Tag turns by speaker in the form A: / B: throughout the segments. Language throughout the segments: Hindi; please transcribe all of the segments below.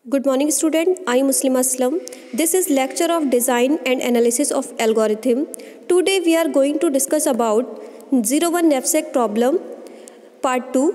A: Good morning student, I am Muslim Aslam. This is lecture of design and analysis of algorithm. Today we are going to discuss about 01 knapsack problem part 2.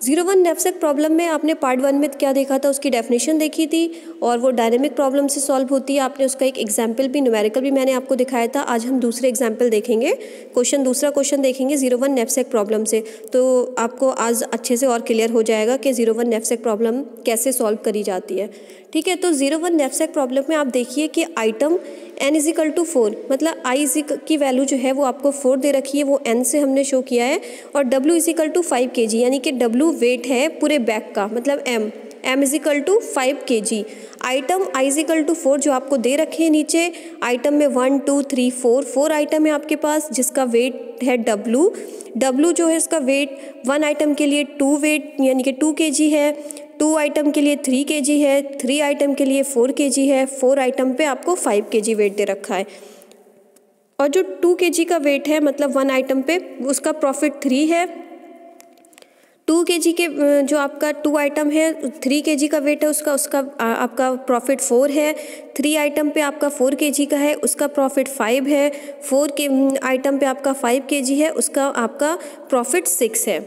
A: 01 knapsack problem में आपने पार्ट 1 में क्या देखा था, उसकी डेफिनेशन देखी थी और वो डायनेमिक प्रॉब्लम से सॉल्व होती है। आपने उसका एक एग्जाम्पल भी न्यूमेरिकल भी मैंने आपको दिखाया था। आज हम दूसरे एग्जाम्पल देखेंगे, दूसरा क्वेश्चन देखेंगे 01 knapsack प्रॉब्लम से। तो आपको आज अच्छे से और क्लियर हो जाएगा कि 01 knapsack प्रॉब्लम कैसे सॉल्व करी जाती है। ठीक है, तो 01 knapsack प्रॉब्लम में आप देखिए कि आइटम n = 4, मतलब i की वैल्यू जो है वो आपको 4 दे रखी है, वो n से हमने शो किया है, और w = 5 kg, यानी कि w वेट है पूरे बैग का, मतलब m = 5 kg। आइटम i = 4 जो आपको दे रखे हैं नीचे, आइटम में 1 2 3 4 आइटम है आपके पास, जिसका वेट है w जो है इसका वेट 1 आइटम के लिए 2 वेट यानी कि 2 kg है, 2 आइटम के लिए 3 kg है, 3 आइटम के लिए 4 kg है, 4 आइटम पे आपको 5 kg वेट दे रखा है। और जो 2 kg का वेट है, मतलब 1 आइटम पे, उसका प्रॉफिट 3 है। 2 kg के जो आपका 2 आइटम है, 3 kg का वेट है उसका आपका प्रॉफिट 4 है। 3 आइटम पे आपका 4 kg का है, उसका प्रॉफिट 5 है। 4 के आइटम पे आपका 5 kg है, उसका आपका प्रॉफिट 6 है।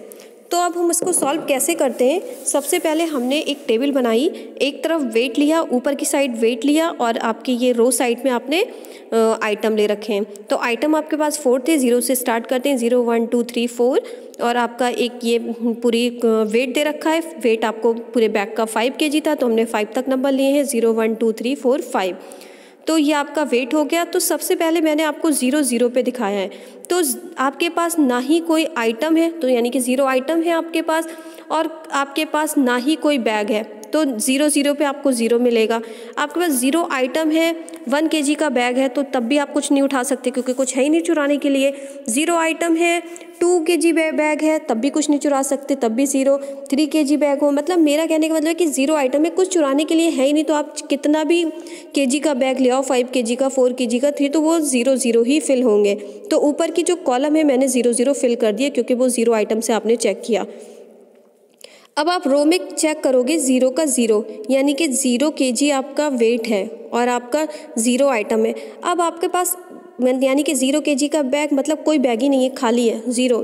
A: तो अब हम इसको सॉल्व कैसे करते हैं। सबसे पहले हमने एक टेबल बनाई, एक तरफ वेट लिया, ऊपर की साइड वेट लिया, और आपकी ये रो साइड में आपने आइटम ले रखे हैं। तो आइटम आपके पास 4 थे, 0 से स्टार्ट करते हैं, 0 1 2 3 4, और आपका एक ये पूरी वेट दे रखा है। वेट आपको पूरे बैग का 5 kg था, तो हमने 5 तक नंबर लिए हैं, 0 1 2 3 4 5। तो ये आपका वेट हो गया। तो सबसे पहले मैंने आपको 0 0 पे दिखाया है, तो आपके पास ना ही कोई आइटम है, तो यानी कि 0 आइटम है आपके पास, और आपके पास ना ही कोई बैग है, तो 0 0 पे आपको 0 मिलेगा। आपके पास 0 आइटम है, 1 kg का बैग है, तो तब भी आप कुछ नहीं उठा सकते क्योंकि कुछ है ही नहीं चुराने के लिए। 0 आइटम है, 2 kg बैग है, तब भी कुछ नहीं चुरा सकते, तब भी 0। 3 kg बैग हो, मतलब मेरा कहने का मतलब है कि 0 आइटम है, कुछ चुराने के लिए है ही नहीं, तो आप कितना भी kg का बैग ले आओ, 5 kg का, 4 kg का, 3, तो वो 0 0 ही फिल होंगे। तो ऊपर की जो कॉलम है मैंने 0 0 फिल कर दिया क्योंकि वो 0 आइटम से आपने चेक किया। अब आप रो में चेक करोगे 0 का 0, यानी कि 0 kg आपका वेट है और आपका 0 आइटम है। अब आपके पास यानी कि 0 kg का बैग, मतलब कोई बैग ही नहीं है, खाली है, 0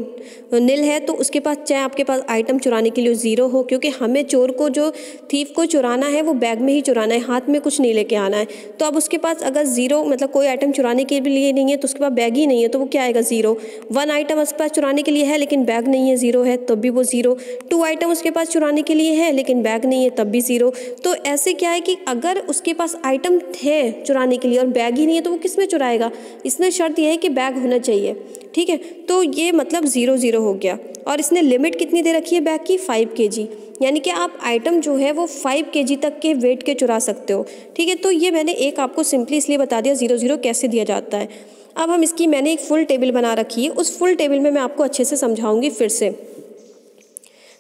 A: नील है, तो उसके पास चाहे आपके पास आइटम चुराने के लिए 0 हो, क्योंकि हमें चोर को, जो थीफ को चुराना है, वो बैग में ही चुराना है, हाथ में कुछ नहीं लेके आना है। तो अब उसके पास अगर 0 मतलब कोई आइटम चुराने के लिए नहीं है, तो उसके पास बैग ही नहीं है, तो वो क्या आएगा 0। 1 आइटम उसके पास चुराने के लिए है लेकिन बैग नहीं है, 0 है, तब भी वो 0। 2 आइटम उसके पास चुराने के लिए है लेकिन बैग नहीं है, तब भी 0। तो ऐसे क्या है कि अगर उसके पास आइटम है चुराने के लिए और बैग ही नहीं है, तो वो किस में चुराएगा। इसमें शर्त यह है कि बैग होना चाहिए। ठीक है, तो ये मतलब 0 0 हो गया। और इसने लिमिट कितनी दे रखी है बैग की, 5 kg, यानी कि आप आइटम जो है वो 5 kg तक के वेट के चुरा सकते हो। ठीक है, तो ये मैंने एक आपको सिंपली इसलिए बता दिया 0 0 कैसे दिया जाता है। अब हम इसकी मैंने एक फुल टेबल बना रखी है, उस फुल टेबल में मैं आपको अच्छे से समझाऊंगी फिर से।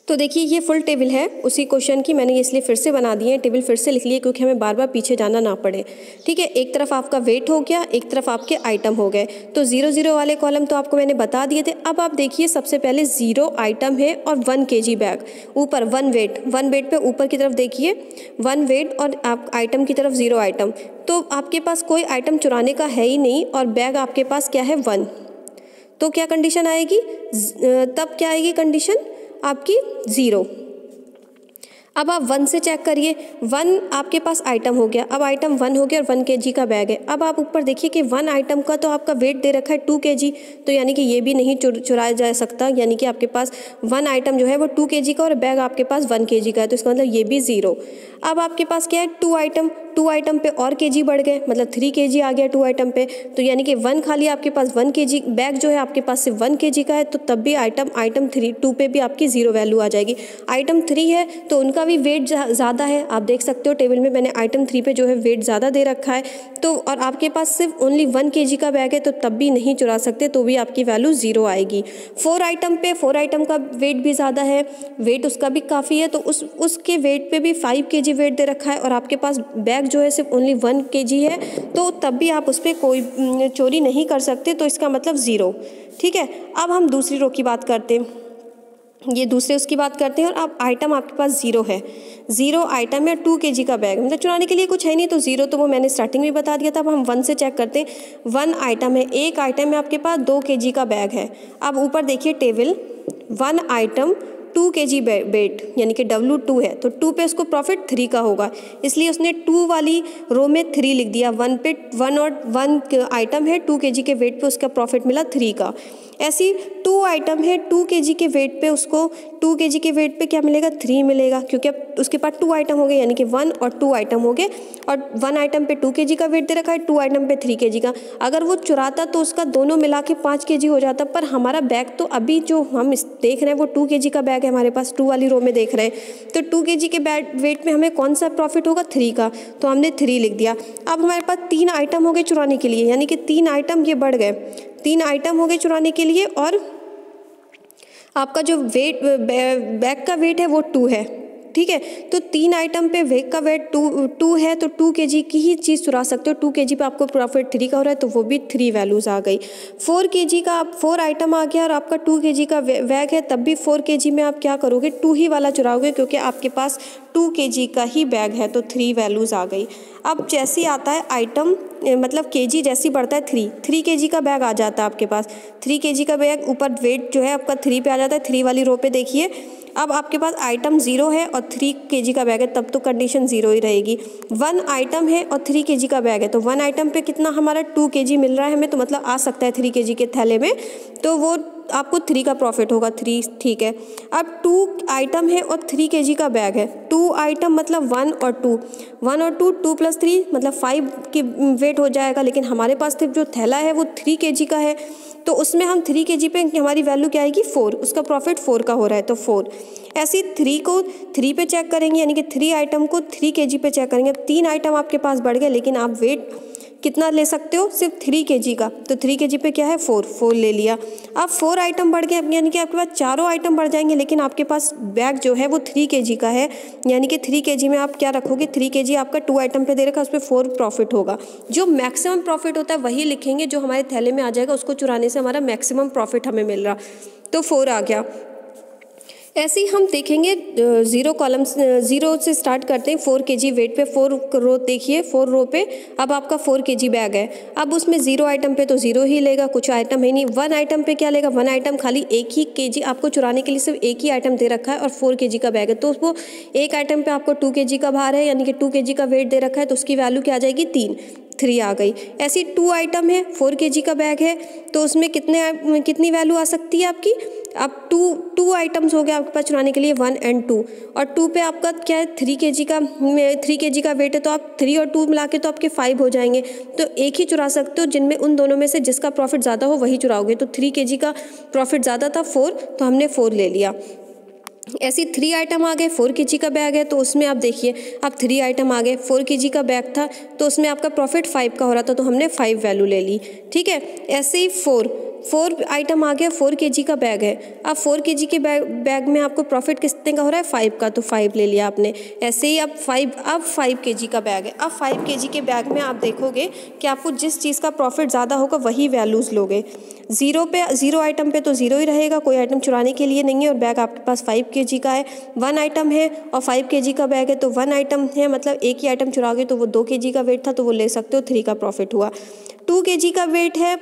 A: तो देखिए ये फुल टेबल है उसी क्वेश्चन की, मैंने इसलिए फिर से बना दी है, टेबल फिर से लिख लिए क्योंकि हमें बार बार पीछे जाना ना पड़े। ठीक है, एक तरफ आपका वेट हो गया, एक तरफ आपके आइटम हो गए। तो 0 0 वाले कॉलम तो आपको मैंने बता दिए थे। अब आप देखिए सबसे पहले 0 आइटम है और 1 kg बैग, ऊपर 1 वेट पे ऊपर की तरफ देखिए 1 वेट, और आप आइटम की तरफ 0 आइटम। तो आपके पास कोई आइटम चुराने का है ही नहीं और बैग आपके पास क्या है 1, तो क्या कंडीशन आएगी, तब क्या आएगी कंडीशन आपकी 0। अब आप 1 से चेक करिए, 1 आपके पास आइटम हो गया, अब आइटम 1 हो गया और 1 kg का बैग है। अब आप ऊपर देखिए कि 1 आइटम का तो आपका वेट दे रखा है 2 kg, तो यानी कि ये भी नहीं चुराया जा सकता, यानी कि आपके पास 1 आइटम जो है वो 2 kg का और बैग आपके पास 1 kg का है, तो इसका मतलब ये भी 0। अब आपके पास क्या है 2 आइटम पे और kg बढ़ गए, मतलब 3 kg आ गया 2 आइटम पे, तो यानी कि 1 खाली आपके पास 1 kg, बैग जो है आपके पास सिर्फ 1 kg का है, तो तब भी आइटम 2 पे भी आपकी 0 वैल्यू आ जाएगी। आइटम 3 है तो उनका भी वेट ज़्यादा है, आप देख सकते हो टेबल में मैंने आइटम 3 पे जो है वेट ज़्यादा दे रखा है, तो और आपके पास सिर्फ ओनली 1 kg का बैग है, तो तब भी नहीं चुरा सकते, तो भी आपकी वैल्यू 0 आएगी। 4 आइटम का वेट भी ज़्यादा है, वेट उसका भी काफ़ी है, तो उसके वेट पे भी 5 kg वेट दे रखा है, और आपके पास बैग जो है सिर्फ ओनली 1 kg है, तो तब भी आप उस पर कोई चोरी नहीं कर सकते, तो इसका मतलब 0। ठीक है, अब हम दूसरी रो की बात करते हैं। ये दूसरे उसकी बात करते हैं। और अब आइटम आपके पास 0 है, 0 आइटम है, 2 kg का बैग, मतलब चुराने के लिए कुछ है नहीं, तो 0 तो वो मैंने स्टार्टिंग में बता दिया था। अब हम 1 से चेक करते हैं। 1 आइटम है, एक आइटम है आपके पास, 2 kg का बैग है। अब ऊपर देखिए टेबल, 1 आइटम 2 kg वेट यानी कि W2 है, तो 2 पे उसको प्रॉफिट 3 का होगा, इसलिए उसने 2 वाली रो में 3 लिख दिया। 1 पे 1 और 1 आइटम है, 2 kg के वेट पे उसका प्रॉफिट मिला 3 का। ऐसी 2 आइटम है, 2 kg के वेट पे उसको 2 kg के वेट पे क्या मिलेगा, 3 मिलेगा, क्योंकि अब उसके पास 2 आइटम हो गए, यानी कि 1 और 2 आइटम हो गए। और 1 आइटम पे 2 kg का वेट दे रखा है, 2 आइटम पे 3 kg का। अगर वो चुराता तो उसका दोनों मिला के 5 kg हो जाता, पर हमारा बैग तो अभी जो हम देख रहे हैं वो 2 kg का बैग है हमारे पास, 2 वाली रो में देख रहे हैं, तो 2 kg के वेट में हमें कौन सा प्रॉफिट होगा, 3 का, तो हमने 3 लिख दिया। अब हमारे पास 3 आइटम हो गए चुराने के लिए, यानी कि 3 आइटम ये बढ़ गए, 3 आइटम हो गए चुराने के लिए। और आपका जो वेट बैग का वेट है वो 2 है, ठीक है। तो 3 आइटम पे बैग का वेट 2 है, तो 2 kg की ही चीज़ चुरा सकते हो। 2 kg पे आपको प्रॉफिट 3 का हो रहा है, तो वो भी 3 वैल्यूज़ आ गई। 4 kg का, आप 4 आइटम आ गया और आपका 2 kg का बैग है, तब भी 4 kg में आप क्या करोगे, 2 ही वाला चुराओगे, क्योंकि आपके पास 2 kg का ही बैग है, तो 3 वैल्यूज़ आ गई। अब जैसे आता है आइटम, मतलब kg जैसी बढ़ता है, 3 kg का बैग आ जाता है आपके पास, 3 kg का बैग, ऊपर वेट जो है आपका 3 पे आ जाता है, 3 वाली रो पे देखिए। अब आपके पास आइटम 0 है और 3 kg का बैग है, तब तो कंडीशन 0 ही रहेगी। 1 आइटम है और 3 kg का बैग है, तो 1 आइटम पे कितना हमारा 2 kg मिल रहा है हमें, तो मतलब आ सकता है 3 kg के थैले में, तो वो आपको 3 का प्रॉफिट होगा, 3, ठीक है। अब 2 आइटम है और 3 kg का बैग है, 2 आइटम मतलब 1 और 2, 1 और 2 प्लस 3 मतलब 5 की वेट हो जाएगा, लेकिन हमारे पास जो थैला है वो 3 kg का है, तो उसमें हम 3 kg पे हमारी वैल्यू क्या आएगी, 4, उसका प्रॉफिट 4 का हो रहा है, तो 4। ऐसे 3 को 3 पे चेक करेंगे, यानी कि 3 आइटम को 3 kg पे चेक करेंगे। 3 आइटम आपके पास बढ़ गए, लेकिन आप वेट कितना ले सकते हो, सिर्फ 3 kg का, तो 3 kg पे क्या है, 4 ले लिया। अब 4 आइटम बढ़ गए, यानी कि आपके पास चारों आइटम बढ़ जाएंगे, लेकिन आपके पास बैग जो है वो 3 kg का है, यानी कि 3 kg में आप क्या रखोगे, 3 kg आपका 2 आइटम पे दे रखा है, उस पर 4 प्रॉफिट होगा। जो मैक्सिमम प्रॉफिट होता है वही लिखेंगे, जो हमारे थैले में आ जाएगा उसको चुराने से हमारा मैक्सिमम प्रॉफिट हमें मिल रहा, तो 4 आ गया। ऐसे ही हम देखेंगे 0 कॉलम, 0 से स्टार्ट करते हैं। 4 kg वेट पे 4 रो देखिए, 4 रो पे अब आपका 4 kg बैग है। अब उसमें 0 आइटम पे तो 0 ही लेगा, कुछ आइटम है नहीं। 1 आइटम पे क्या लेगा, 1 आइटम खाली 1 ही kg, आपको चुराने के लिए सिर्फ 1 ही आइटम दे रखा है और 4 kg का बैग है, तो वो 1 आइटम पे आपको 2 kg का भार है, यानी कि 2 kg का वेट दे रखा है, तो उसकी वैल्यू क्या आ जाएगी, 3 आ गई। ऐसी 2 आइटम है, 4 kg का बैग है, तो उसमें कितनी वैल्यू आ सकती है आपकी। अब 2 आइटम्स हो गए आपके पास चुराने के लिए, 1 और 2, और 2 पे आपका क्या है, 3 kg का वेट है, तो आप 3 और 2 मिला के तो आपके 5 हो जाएंगे, तो एक ही चुरा सकते हो, जिनमें उन दोनों में से जिसका प्रॉफिट ज़्यादा हो वही चुराओगे। तो 3 kg का प्रॉफिट ज़्यादा था, 4, तो हमने 4 ले लिया। ऐसी 3 आइटम आ गए, 4 kg का बैग है, तो उसमें आप देखिए अब 3 आइटम आ गए, 4 kg का बैग था, तो उसमें आपका प्रॉफिट 5 का हो रहा था, तो हमने 5 वैल्यू ले ली, ठीक है। ऐसे ही 4 आइटम आ गया, 4 kg का बैग है। अब 4 kg के बैग में आपको प्रॉफिट कितने का हो रहा है, 5 का, तो 5 ले लिया आपने। ऐसे ही अब 5 kg का बैग है। अब 5 kg के बैग में आप देखोगे कि आपको जिस चीज़ का प्रॉफिट ज़्यादा होगा वही वैल्यूज़ लोगे। 0 आइटम पे तो 0 ही रहेगा, कोई आइटम चुराने के लिए नहीं है, और बैग आपके पास 5 kg का है। 1 आइटम है और 5 kg का बैग है, तो 1 आइटम है, मतलब एक ही आइटम चुराओगे, तो वो 2 kg का वेट था, तो वो ले सकते हो, 3 का प्रॉफिट हुआ। 2 kg का वेट है,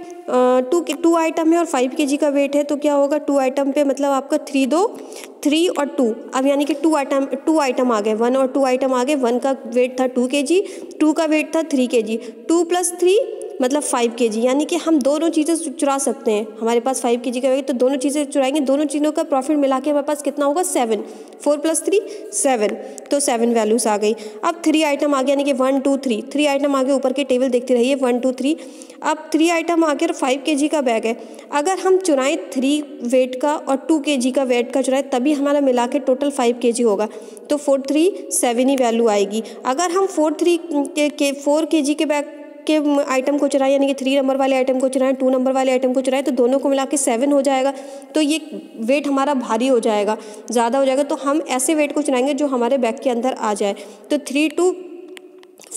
A: 2 आइटम है और 5 kg का वेट है, तो क्या होगा, 2 आइटम पे मतलब आपका 3 और 2, अब यानी कि 2 आइटम आ गए, 1 और 2 आइटम आ गए। 1 का वेट था 2 kg, 2 का वेट था 3 kg, 2 प्लस 3 मतलब 5 kg, यानी कि हम दोनों चीज़ें चुरा सकते हैं। हमारे पास 5 kg का वेट, तो दोनों चीज़ें चुराएंगे, दोनों चीज़ों का प्रॉफिट मिला के हमारे पास कितना होगा, 7, 4 प्लस 3 7, तो 7 वैल्यूज़ आ गई। अब 3 आइटम आ गया, यानी कि 1 2 3 आइटम आ गए, ऊपर के टेबल देखते रहिए, 1 2 3। अब 3 आइटम आ गया और 5 kg का बैग है। अगर हम चुराएं 3 वेट का और 2 kg का वेट का चुराएं, तभी हमारा मिला के टोटल 5 kg होगा, तो 4 3 7 ही वैल्यू आएगी। अगर हम 4 kg के बैग के आइटम को चुराएं, यानी कि 3 नंबर वाले आइटम को चुराएं, 2 नंबर वाले आइटम को चुराएं, तो दोनों को मिला के 7 हो जाएगा, तो ये वेट हमारा भारी हो जाएगा, ज़्यादा हो जाएगा, तो हम ऐसे वेट को चुराएंगे जो हमारे बैग के अंदर आ जाए। तो 3 2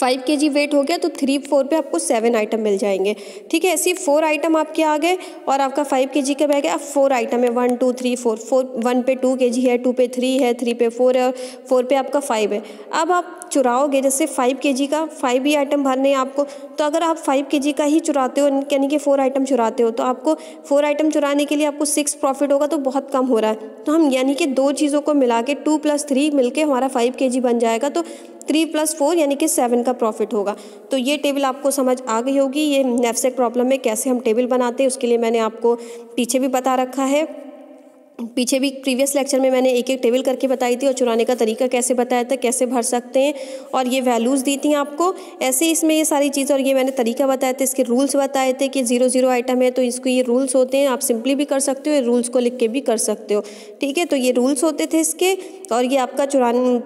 A: 5 kg वेट हो गया तो 3 4 पे आपको 7 आइटम मिल जाएंगे। ठीक है, ऐसे 4 आइटम आपके आ गए और आपका 5 kg का बैग है। अब 4 आइटम है, 1 2 3 4, 1 पे 2 kg है, 2 पे 3 है, 3 पे 4 है और 4 पे आपका 5 है। अब आप चुराओगे, जैसे 5 kg का 5 ही आइटम भरने हैं आपको, तो अगर आप 5 kg का ही चुराते हो, यानी कि 4 आइटम चुराते हो, तो आपको 4 आइटम चुराने के लिए आपको 6 प्रॉफिट होगा, तो बहुत कम हो रहा है। तो हम यानी कि दो चीज़ों को मिला के 2 + 3 मिलके हमारा 5 kg बन जाएगा, तो 3 + 4 यानी कि 7 का प्रॉफिट होगा। तो ये टेबल आपको समझ आ गई होगी। ये नैफसेक प्रॉब्लम में कैसे हम टेबल बनाते हैं उसके लिए मैंने आपको पीछे भी बता रखा है। पीछे भी प्रीवियस लेक्चर में मैंने एक एक टेबल करके बताई थी और चुराने का तरीका कैसे बताया था, कैसे भर सकते हैं, और ये वैल्यूज़ दी थी आपको। ऐसे ही इसमें ये सारी चीज़ें और ये मैंने तरीका बताया था, इसके रूल्स बताए थे कि 0 0 आइटम है तो इसको ये रूल्स होते हैं। आप सिंपली भी कर सकते हो, ये रूल्स को लिख के भी कर सकते हो। ठीक है, तो ये रूल्स होते थे इसके, और ये आपका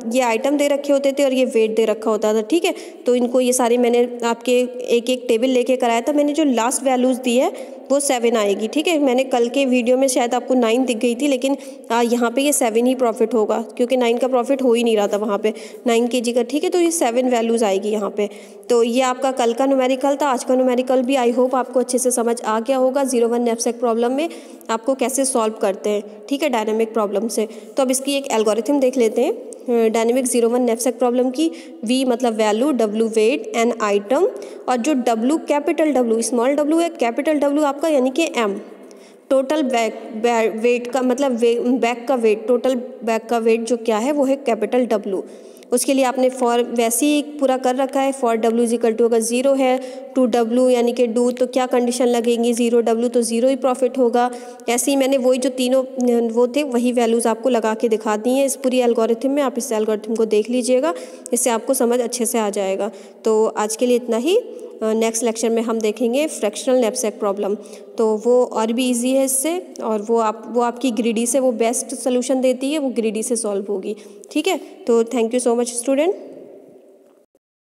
A: ये आइटम दे रखे होते थे और ये वेट दे रखा होता था। ठीक है, तो इनको ये सारे मैंने आपके एक एक टेबल लेके कराया था। मैंने जो लास्ट वैल्यूज़ दी है वो 7 आएगी। ठीक है, मैंने कल के वीडियो में शायद आपको 9 दिख गई थी, लेकिन यहाँ पे ये 7 ही प्रॉफिट होगा, क्योंकि 9 का प्रॉफिट हो ही नहीं रहा था वहाँ पे 9 kg का। ठीक है, तो ये 7 वैल्यूज़ आएगी यहाँ पे। तो ये आपका कल का न्यूमेरिकल था। आज का न्यूमेरिकल भी आई होप आपको अच्छे से समझ आ गया होगा। 0 1 नैफसेक प्रॉब्लम में आपको कैसे सॉल्व करते हैं, ठीक है, डायनेमिक प्रॉब्लम से। तो अब इसकी एक एल्गोरिथम देख लेते हैं डायनेमिक 0 1 नैफसेक प्रॉब्लम की। V मतलब value, W weight, N item, और जो W capital W, small w है, कैपिटल W आपका यानी कि M टोटल वेट का मतलब बैग का वेट, टोटल बैग का वेट जो क्या है वो है कैपिटल W। उसके लिए आपने फॉर वैसे ही पूरा कर रखा है। फॉर W = अगर 0 है, टू W यानी कि डू, तो क्या कंडीशन लगेंगी, 0 W तो 0 ही प्रॉफिट होगा। ऐसे ही मैंने वही जो तीनों वो थे वही वैल्यूज़ आपको लगा के दिखा दी हैं इस पूरी एल्गोरिथम में। आप इस एल्गोरिथम को देख लीजिएगा, इससे आपको समझ अच्छे से आ जाएगा। तो आज के लिए इतना ही। नेक्स्ट लेक्चर में हम देखेंगे फ्रैक्शनल नैफसेक प्रॉब्लम, तो वो और भी इजी है इससे, और वो आपकी ग्रीडी से वो बेस्ट सोल्यूशन देती है, वो ग्रीडी से सॉल्व होगी। ठीक है, तो thank you so much student.